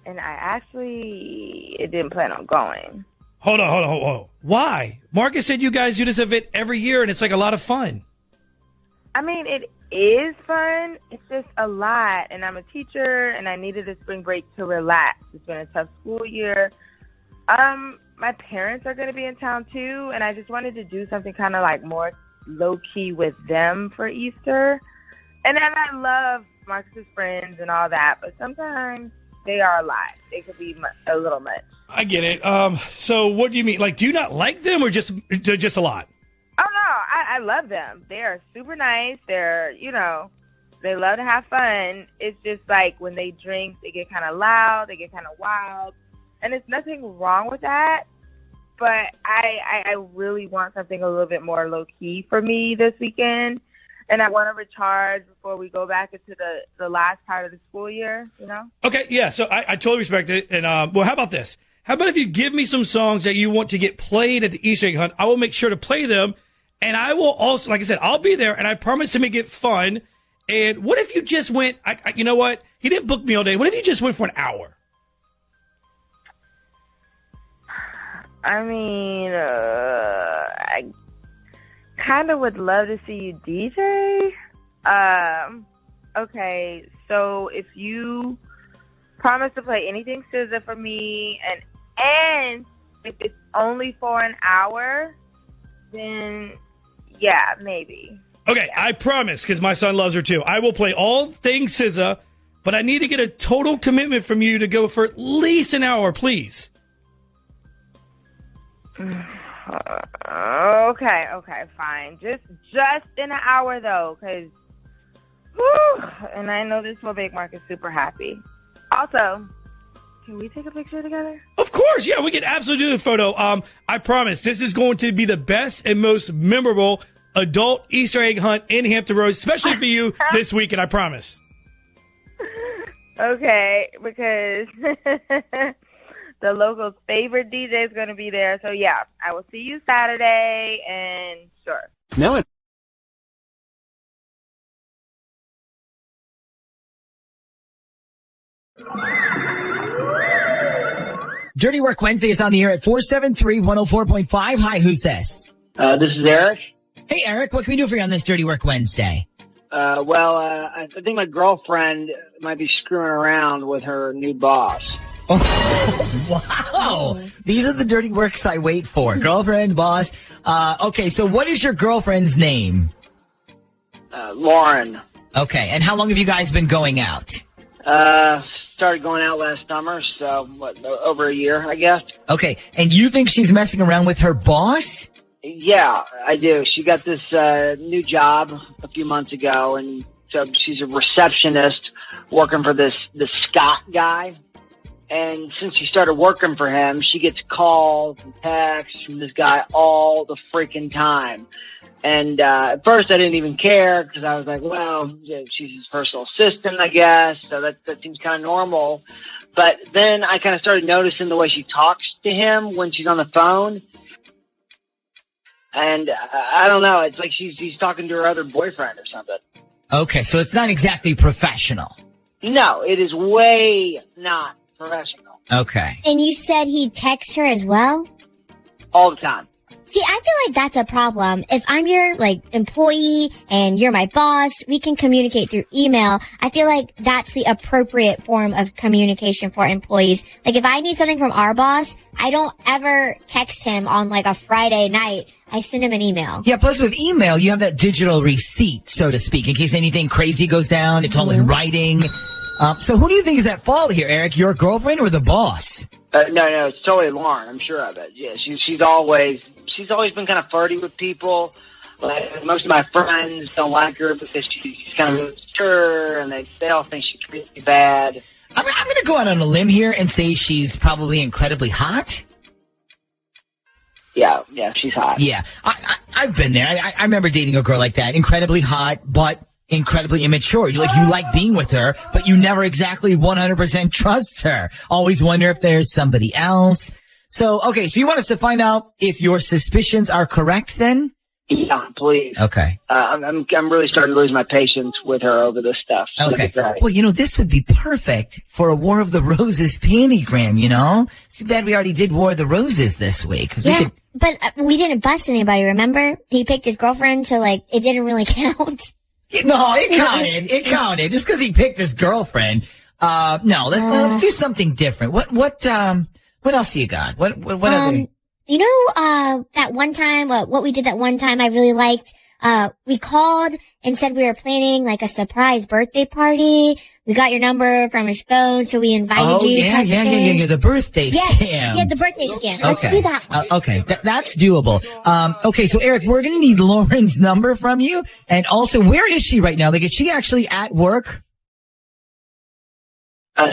And I actually didn't plan on going. Hold on. Why? Marcus said you guys do this event every year, and it's like a lot of fun. I mean, it is fun. It's just a lot. And I'm a teacher, and I needed a spring break to relax. It's been a tough school year. My parents are going to be in town, too, and I just wanted to do something kind of like more low-key with them for Easter. And then I love Marcus's friends and all that, but sometimes they are a lot. They could be a little much. I get it. So what do you mean? Like, do you not like them or just a lot? Oh, no. I love them. They are super nice. They're, they love to have fun. It's just like when they drink, they get kind of loud. They get kind of wild. And there's nothing wrong with that. But I really want something a little bit more low-key for me this weekend. And I want to recharge before we go back into the last part of the school year, Okay, yeah, so I totally respect it. And, well, how about this? How about if you give me some songs that you want to get played at the Easter egg hunt? I will make sure to play them. And I will also, like I said, I'll be there, and I promise to make it fun. And what if you just went, you know what? He didn't book me all day. What if you just went for an hour? I mean, I kind of would love to see you DJ. Okay, so if you promise to play anything SZA for me, and if it's only for an hour, then yeah, maybe. Okay, I promise, because my son loves her too. I will play all things SZA, but I need to get a total commitment from you to go for at least an hour, please. Okay, fine. Just in an hour though, because, and I know this will make Marcus super happy. Also, can we take a picture together? Of course, yeah, we can absolutely do the photo. I promise, this is going to be the best and most memorable adult Easter egg hunt in Hampton Roads, especially for you this weekend, I promise. Okay, because the local's favorite DJ is going to be there. So, yeah, I will see you Saturday, and sure. No. Dirty Work Wednesday is on the air at 473-104.5. Hi, who's this? This is Eric. Hey, Eric, what can we do for you on this Dirty Work Wednesday? I think my girlfriend might be screwing around with her new boss. Wow. These are the dirty works I wait for. Girlfriend, boss. Okay, so what is your girlfriend's name? Lauren. Okay, and how long have you guys been going out? Started going out last summer, so over a year, I guess. Okay, and you think she's messing around with her boss? Yeah, I do. She got this new job a few months ago, and so she's a receptionist working for this Scott guy. And since she started working for him, she gets calls and texts from this guy all the freaking time. And at first I didn't even care because I was like, well, she's his personal assistant, I guess, so that seems kind of normal. But then I kind of started noticing the way she talks to him when she's on the phone. And I don't know, it's like she's talking to her other boyfriend or something. Okay, so it's not exactly professional. No, it is way not professional. Okay. And you said he texts her as well? All the time. See, I feel like that's a problem. If I'm your, employee and you're my boss, we can communicate through email. I feel like that's the appropriate form of communication for employees. Like, if I need something from our boss, I don't ever text him on, a Friday night. I send him an email. Yeah, plus with email, you have that digital receipt, so to speak, in case anything crazy goes down. It's all in writing. So who do you think is at fault here, Eric? Your girlfriend or the boss? No, it's totally Lauren. I'm sure of it. Yeah, she's always been kind of flirty with people. Like, most of my friends don't like her because she's kind of mature, and they all think she's pretty bad. I'm going to go out on a limb here and say she's probably incredibly hot. Yeah, she's hot. Yeah, I've been there. I remember dating a girl like that, incredibly hot, but incredibly immature. You like being with her, but you never exactly 100% trust her. Always wonder if there's somebody else. So, okay, so you want us to find out if your suspicions are correct then? Yeah, please. Okay. I'm really starting to lose my patience with her over this stuff. So okay. Well, this would be perfect for a War of the Roses pantygram, It's too bad we already did War of the Roses this week. Yeah, but we didn't bust anybody, remember? He picked his girlfriend, so, it didn't really count. No, it counted. It counted. Just because he picked his girlfriend. No, let's do something different. What else you got? What other? That one time, what we did that one time I really liked, we called and said we were planning a surprise birthday party. We got your number from his phone, so we invited you. Yeah, the birthday scam. Yeah, the birthday scam. Let's do that one. Okay, that's doable. Okay, so Eric, we're gonna need Lauren's number from you, and also, where is she right now? Is she actually at work?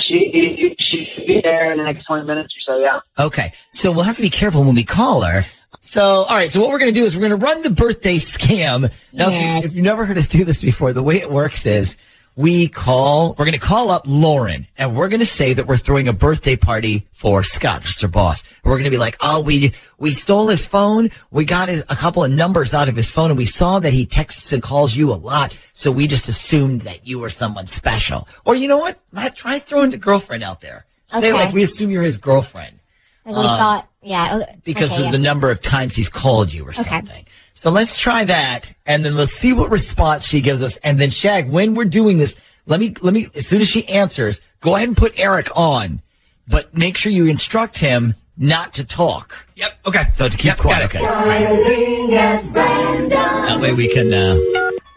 She should be there in the next 20 minutes or so, yeah. Okay, so we'll have to be careful when we call her. So, all right, so what we're going to do is we're going to run the birthday scam. Now, if you've never heard us do this before, the way it works is we're going to call up Lauren, and we're going to say that we're throwing a birthday party for Scott. That's her boss. And we're going to be like, oh, we stole his phone. We got a couple of numbers out of his phone, and we saw that he texts and calls you a lot, so we just assumed that you were someone special. Or you know what? Try throwing the girlfriend out there. Okay. Say, we assume you're his girlfriend. We thought, yeah. Because of the number of times he's called you or something. So let's try that, and then let's see what response she gives us. And then, Shag, when we're doing this, Let me, as soon as she answers, go ahead and put Eric on, but make sure you instruct him not to talk. Yep. Okay. So to keep quiet. Okay. That way we can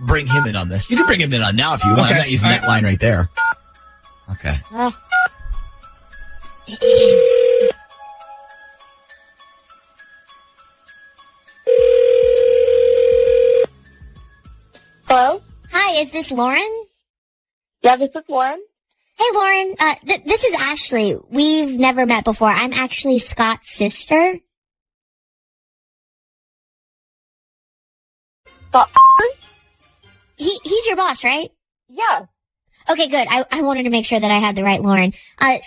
bring him in on this. You can bring him in on now if you want. Okay. I'm not using that line right there. Okay. Hello? Hi, is this Lauren? Yeah, this is Lauren. Hey, Lauren. This is Ashley. We've never met before. I'm actually Scott's sister. He's your boss, right? Yeah. Okay, good. I wanted to make sure that I had the right Lauren.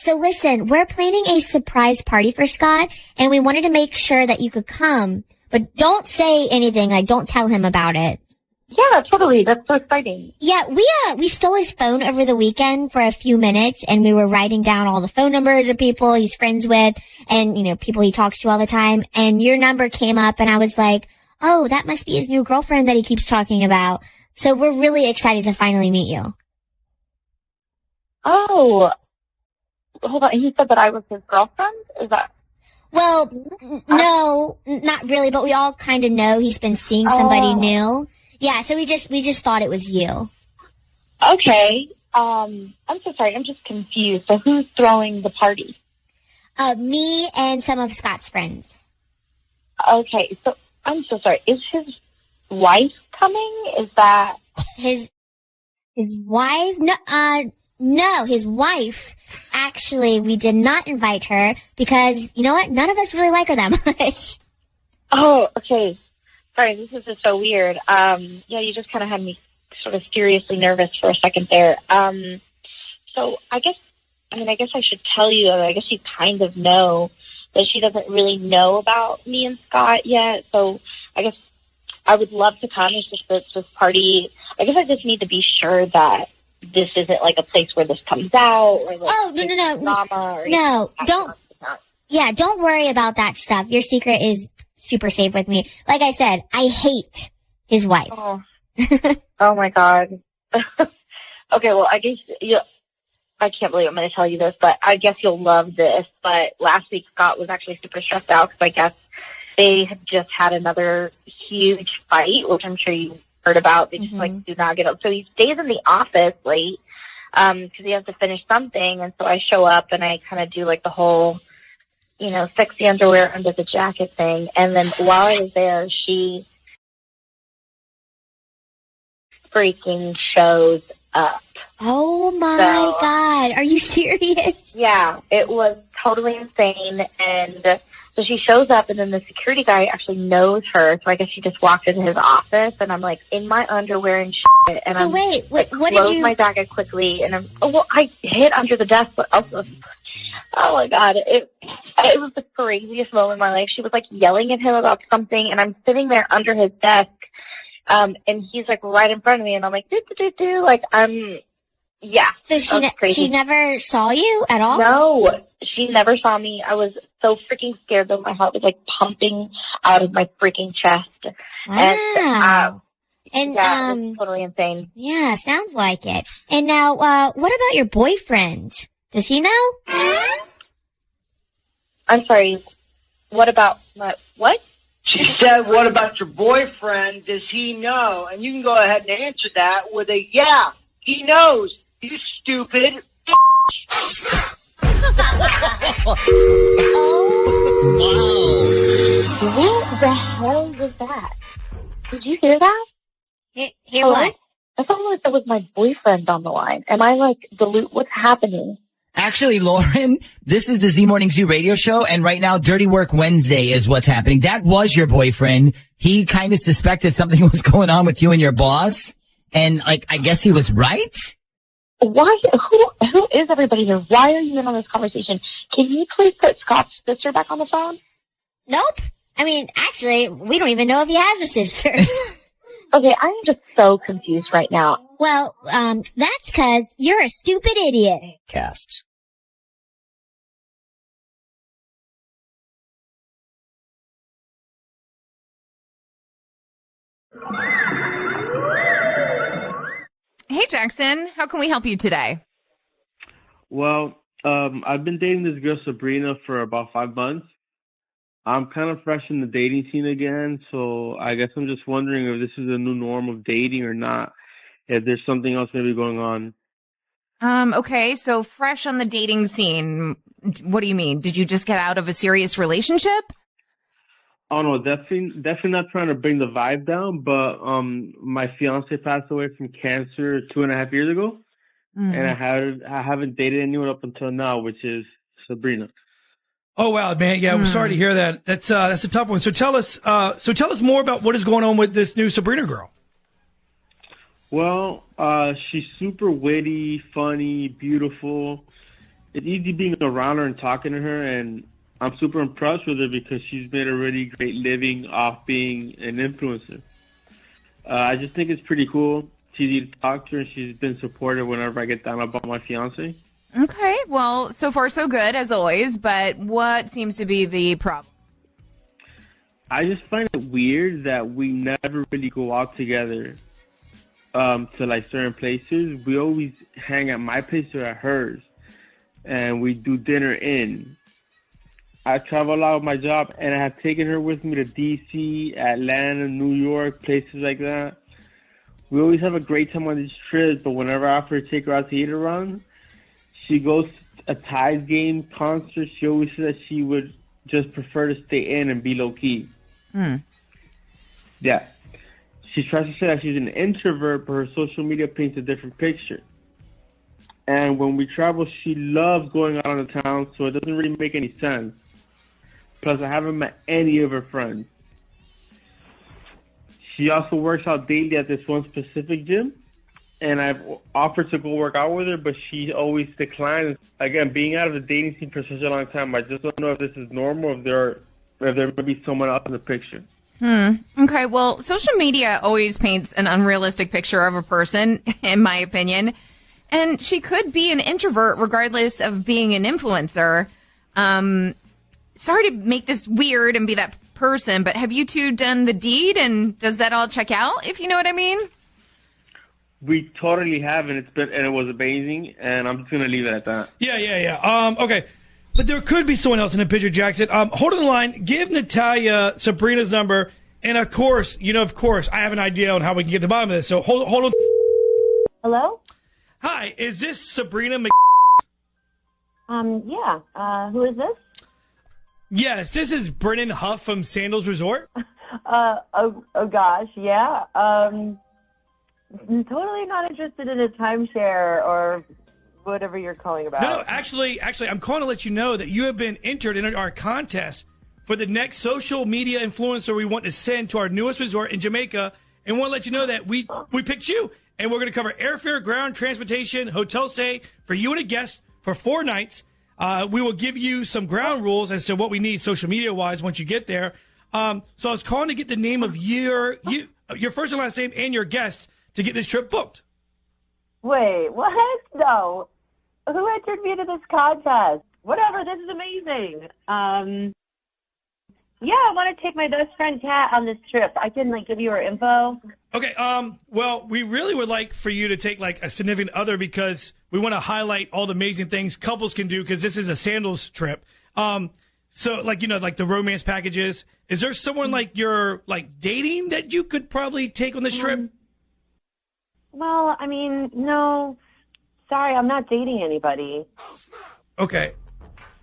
So listen, we're planning a surprise party for Scott, and we wanted to make sure that you could come, but don't say anything, like don't tell him about it. Yeah, totally. That's so exciting. Yeah, we stole his phone over the weekend for a few minutes, and we were writing down all the phone numbers of people he's friends with and, you know, people he talks to all the time, and your number came up, and I was like, oh, that must be his new girlfriend that he keeps talking about. So we're really excited to finally meet you. Oh. Hold on. He said that I was his girlfriend? Is that... Well, no, not really, but we all kind of know he's been seeing somebody new. Yeah, so we just thought it was you. Okay. I'm so sorry. I'm just confused. So who's throwing the party? Me and some of Scott's friends. Okay. So I'm so sorry. Is his wife coming? Is that his wife? No, his wife. Actually, we did not invite her because, you know what? None of us really like her that much. Oh, okay. Sorry, this is just so weird. Yeah, you just kind of had me sort of seriously nervous for a second there. So I guess I should tell you, I guess you kind of know that she doesn't really know about me and Scott yet. So I guess I would love to come. It's just that this party, I guess I just need to be sure that this isn't like a place where this comes out or like no, drama or no, don't worry about that stuff. Your secret is super safe with me. Like I said, I hate his wife. Oh, oh my God. Okay, well, I guess I can't believe I'm going to tell you this, but I guess you'll love this. But last week, Scott was actually super stressed out because I guess they had just had another huge fight, which I'm sure you heard about. They just like do not get up. So he stays in the office late because he has to finish something. And so I show up and I kind of do like the whole, you know, sexy underwear under the jacket thing. And then while I was there, she freaking shows up. Oh my God. Are you serious? Yeah, it was totally insane. And so she shows up and then the security guy actually knows her. So I guess she just walked into his office and I'm like in my underwear and shit. And so I'm wait, like, what close did you... my jacket quickly and I hid under the desk, but also, oh my God, it was the craziest moment in my life. She was like yelling at him about something and I'm sitting there under his desk. And he's like right in front of me and I'm like, like, yeah. So she never saw you at all? No, she never saw me. I was so freaking scared that my heart was like pumping out of my freaking chest. Wow. And, yeah, it was totally insane. Yeah, sounds like it. And now, what about your boyfriend? Does he know? I'm sorry. What about my, what? She said, what about your boyfriend? Does he know? And you can go ahead and answer that with a, yeah, he knows. You stupid. What the hell was that? Did you hear that? Hear what? I felt like that was my boyfriend on the line. Am I like what's happening? Actually, Lauren, this is the Z Morning Zoo radio show, and right now, Dirty Work Wednesday is what's happening. That was your boyfriend. He kind of suspected something was going on with you and your boss, and like, I guess he was right? Why? Who is everybody here? Why are you in on this conversation? Can you please put Scott's sister back on the phone? Nope. I mean, actually, we don't even know if he has a sister. Okay, I am just so confused right now. Well, that's because you're a stupid idiot. Casts. Hey, Jackson. How can we help you today? Well, I've been dating this girl Sabrina for about 5 months. I'm kind of fresh in the dating scene again, so I guess I'm just wondering if this is a new norm of dating or not. If there's something else maybe going on. Okay, so fresh on the dating scene. What do you mean? Did you just get out of a serious relationship? Oh no, definitely not trying to bring the vibe down, but my fiance passed away from cancer 2.5 years ago, and I haven't dated anyone up until now, which is Sabrina. Oh wow, man! Yeah, I'm sorry to hear that. That's a tough one. So tell us more about what is going on with this new Sabrina girl. Well, she's super witty, funny, beautiful. It's easy being around her and talking to her, and I'm super impressed with her because she's made a really great living off being an influencer. I just think it's pretty cool. It's easy to talk to her, and she's been supportive whenever I get down about my fiance. Okay, well, so far so good, as always, but what seems to be the problem? I just find it weird that we never really go out together to like certain places. We always hang at my place or at hers, and we do dinner in. I travel a lot with my job, and I have taken her with me to D.C., Atlanta, New York, places like that. We always have a great time on these trips, but whenever I offer to take her out to eat around, she goes to a Tides game concert. She always says that she would just prefer to stay in and be low-key. Yeah. She tries to say that she's an introvert, but her social media paints a different picture. And when we travel, she loves going out on the town, so it doesn't really make any sense. Plus, I haven't met any of her friends. She also works out daily at this one specific gym, and I've offered to go work out with her, but she always declines. Again, being out of the dating scene for such a long time, I just don't know if this is normal, if there may be someone else in the picture. Okay, well, social media always paints an unrealistic picture of a person, in my opinion. And she could be an introvert regardless of being an influencer. Sorry to make this weird and be that person, but have you two done the deed, and does that all check out, if you know what I mean? We totally have, and it was amazing, and I'm just going to leave it at that. Yeah. Okay. But there could be someone else in the picture, Jackson. Hold on the line. Give Natalia Sabrina's number. And of course, I have an idea on how we can get to the bottom of this. So hold on. Hello? Hi, is this Sabrina Yeah. Who is this? Yes, this is Brennan Huff from Sandals Resort. Oh gosh, yeah. Totally not interested in a timeshare or whatever you're calling about. No, actually, I'm calling to let you know that you have been entered in our contest for the next social media influencer we want to send to our newest resort in Jamaica, and want to let you know that we picked you, and we're going to cover airfare, ground transportation, hotel stay for you and a guest for 4 nights. We will give you some ground rules as to what we need social media wise once you get there. So I was calling to get the name of your first and last name and your guest to get this trip booked. Wait, what? No. Who entered me into this contest? Whatever, this is amazing. Yeah, I want to take my best friend Kat on this trip. I can give you her info. Okay, well, we really would like for you to take a significant other because we want to highlight all the amazing things couples can do because this is a sandals trip. So the romance packages. Is there someone you're dating that you could probably take on this trip? Well, I mean, no. Sorry, I'm not dating anybody. Okay.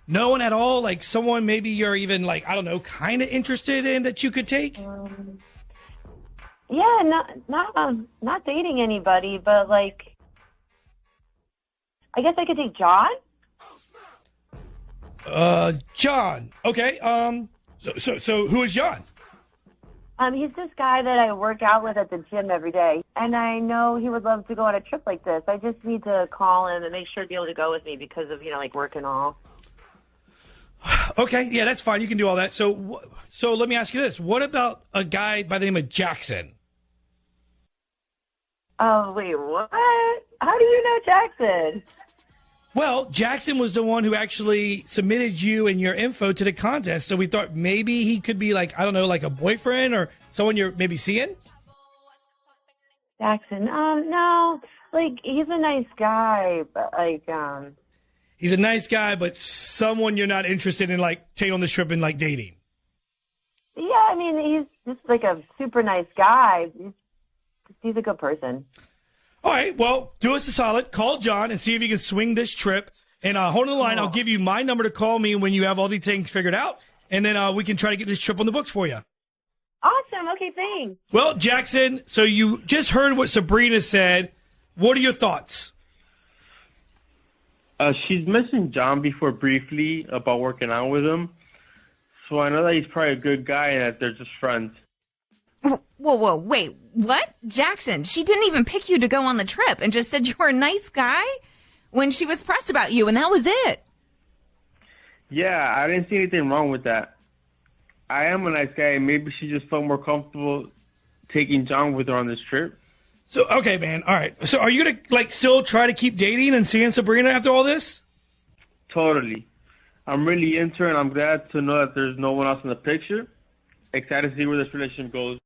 No one at all? Someone maybe you're even, kind of interested in that you could take? Yeah, not dating anybody, but, I guess I could take John? John. Okay. So who is John? He's this guy that I work out with at the gym every day, and I know he would love to go on a trip like this. I just need to call him and make sure to be able to go with me because of, work and all. Okay, yeah, that's fine. You can do all that. So let me ask you this. What about a guy by the name of Jackson? Oh, wait, what? How do you know Jackson? Well, Jackson was the one who actually submitted you and your info to the contest, so we thought maybe he could be a boyfriend or someone you're maybe seeing? Jackson, no, like, he's a nice guy, but, like, He's a nice guy, but someone you're not interested in, like, taking on this trip and, like, dating. yeah, I mean, he's just, like, a super nice guy. He's a good person. All right, well, do us a solid. Call John and see if you can swing this trip. And hold on the line. I'll give you my number to call me when you have all these things figured out. And then we can try to get this trip on the books for you. Awesome. Okay, thanks. Well, Jackson, so you just heard what Sabrina said. What are your thoughts? She's mentioned John before briefly about working out with him. So I know that he's probably a good guy and that they're just friends. Whoa, wait, what? Jackson, she didn't even pick you to go on the trip and just said you were a nice guy when she was pressed about you, and that was it. Yeah, I didn't see anything wrong with that. I am a nice guy. Maybe she just felt more comfortable taking John with her on this trip. So, okay, man. All right. So are you going to, like, still try to keep dating and seeing Sabrina after all this? Totally. I'm really into her, and I'm glad to know that there's no one else in the picture. Excited to see where this relationship goes.